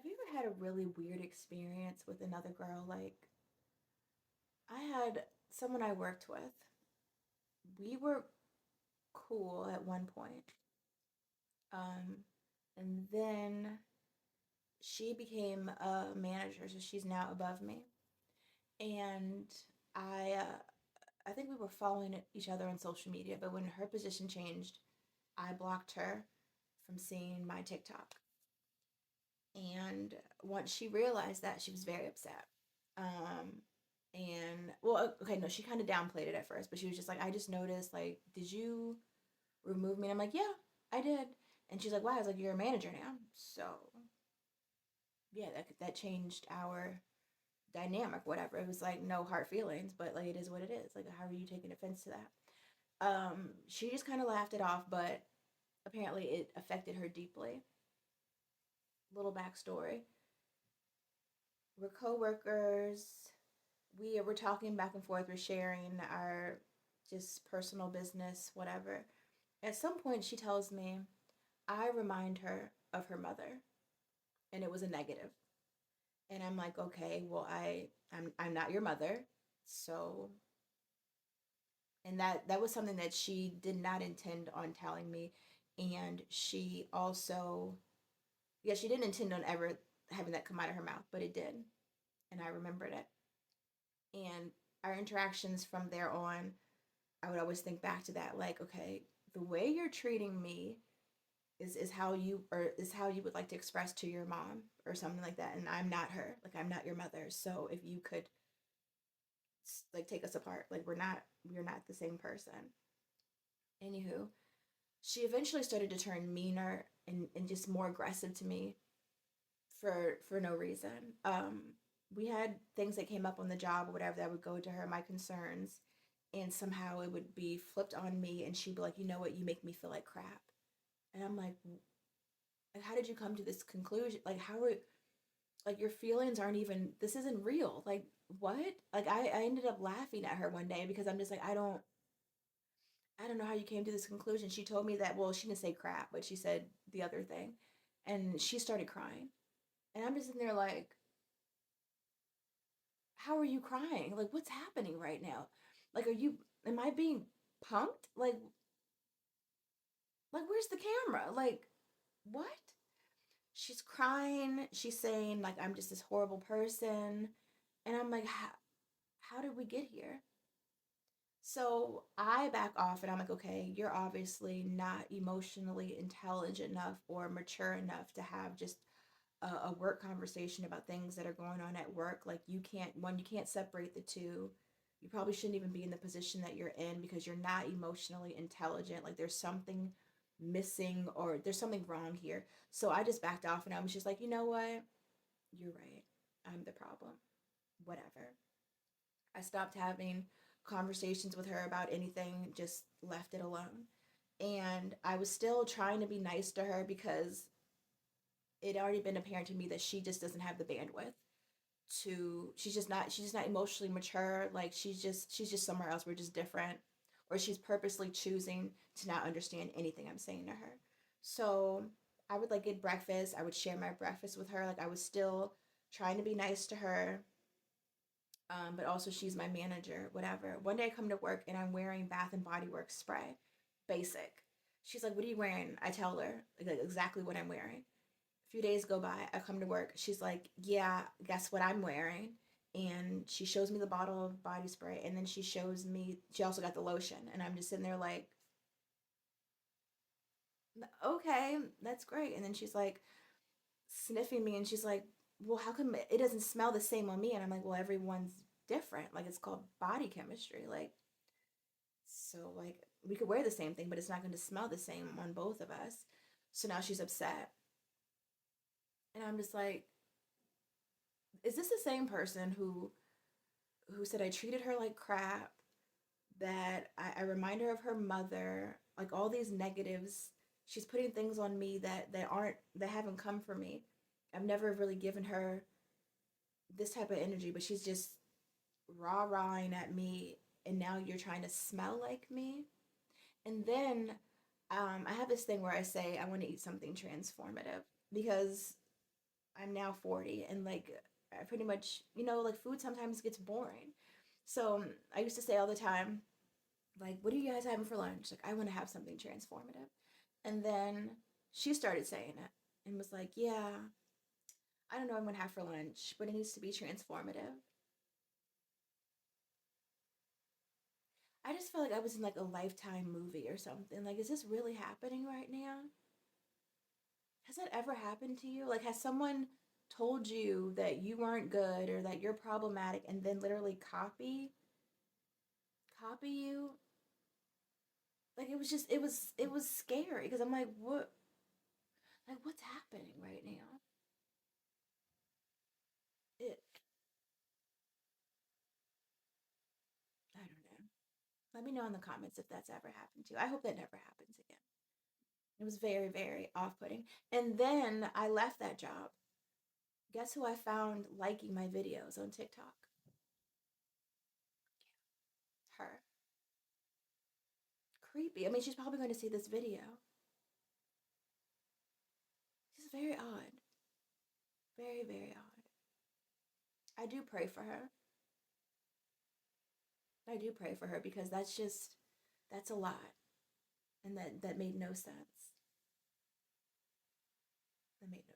Have you ever had a really weird experience with another girl? Like, I had someone I worked with. We were cool at one point. Um, and then she became a manager, so she's now above me. And I think we were following each other on social media, but when her position changed, I blocked her from seeing my TikTok. And once she realized that, she was very upset. Um, and well, okay, no, she kind of downplayed it at first, but she was just like, I just noticed, like, did you remove me? And I'm like, yeah, I did. And she's like, wow. I was like, you're a manager now. So yeah, that changed our dynamic, whatever. It was like no hard feelings, but like it is what it is. Like, how are you taking offense to that? She just kind of laughed it off, but apparently it affected her deeply. Little backstory: we're coworkers. We're talking back and forth. We're sharing our just personal business, whatever. At some point, she tells me I remind her of her mother, and it was a negative. And I'm like, okay, well, I'm not your mother, so. And that was something that she did not intend on telling me, and she also, yeah, she didn't intend on ever having that come out of her mouth, but it did, and I remembered it. And our interactions from there on, I would always think back to that, like, okay, the way you're treating me is how you, or is how you would like to express to your mom or something like that, and I'm not her, like I'm not your mother. So if you could like take us apart, like we're not the same person. Anywho, she eventually started to turn meaner and just more aggressive to me for no reason. We had things that came up on the job or whatever that would go to her, my concerns, and somehow it would be flipped on me, and she'd be like, you know what, you make me feel like crap. And I'm like, how did you come to this conclusion? Like, how are, like, your feelings aren't even, this isn't real. Like, what? Like, I ended up laughing at her one day because I'm just like, I don't know how you came to this conclusion. She told me that, well, she didn't say crap, but she said the other thing. And she started crying. And I'm just sitting there like, how are you crying? Like, what's happening right now? Like, am I being punked? Like, where's the camera? Like, what? She's crying. She's saying, like, I'm just this horrible person. And I'm like, how did we get here? So I back off and I'm like, okay, you're obviously not emotionally intelligent enough or mature enough to have just a work conversation about things that are going on at work. Like, you can't separate the two. You probably shouldn't even be in the position that you're in because you're not emotionally intelligent. Like, there's something missing or there's something wrong here. So I just backed off and I was just like, you know what? You're right. I'm the problem. Whatever. I stopped having conversations with her about anything, just left it alone. And I was still trying to be nice to her because it already been apparent to me that she just doesn't have the bandwidth to, she's just not emotionally mature. Like, she's just somewhere else. We're just different. Or she's purposely choosing to not understand anything I'm saying to her. So I would like get breakfast. I would share my breakfast with her. Like, I was still trying to be nice to her, but also she's my manager, whatever. One day I come to work and I'm wearing Bath and Body Works spray, basic. She's like, "What are you wearing?" I tell her like exactly what I'm wearing. A few days go by, I come to work. She's like, "Yeah, guess what I'm wearing?" And she shows me the bottle of body spray, and then she shows me. She also got the lotion, and I'm just sitting there like, "Okay, that's great." And then she's like sniffing me, and she's like, "Well, how come it doesn't smell the same on me?" And I'm like, "Well, everyone's different. Like, it's called body chemistry. Like, so, like, we could wear the same thing, but it's not going to smell the same on both of us." So now she's upset. And I'm just like, is this the same person who said I treated her like crap, that I remind her of her mother, like all these negatives. She's putting things on me that haven't come from me. I've never really given her this type of energy, but she's just rah-rahing at me, and now you're trying to smell like me. And then I have this thing where I say I want to eat something transformative because I'm now 40 and like I pretty much, like food sometimes gets boring. So I used to say all the time, like, what are you guys having for lunch? Like, I want to have something transformative. And then she started saying it and was like, yeah, I don't know what I'm going to have for lunch, but it needs to be transformative. I just felt like I was in like a Lifetime movie or something. Like, is this really happening right now? Has that ever happened to you? Like, has someone told you that you weren't good or that you're problematic and then literally copy you? Like it was scary because I'm like, what's happening right now? It I don't know. Let me know in the comments if that's ever happened to you. I hope that never happens again. It was very, very off-putting. And then I left that job. Guess who I found liking my videos on TikTok? Her. Creepy. I mean, she's probably going to see this video. She's very odd. Very, very odd. I do pray for her. I do pray for her because that's a lot. And that made no sense. That made no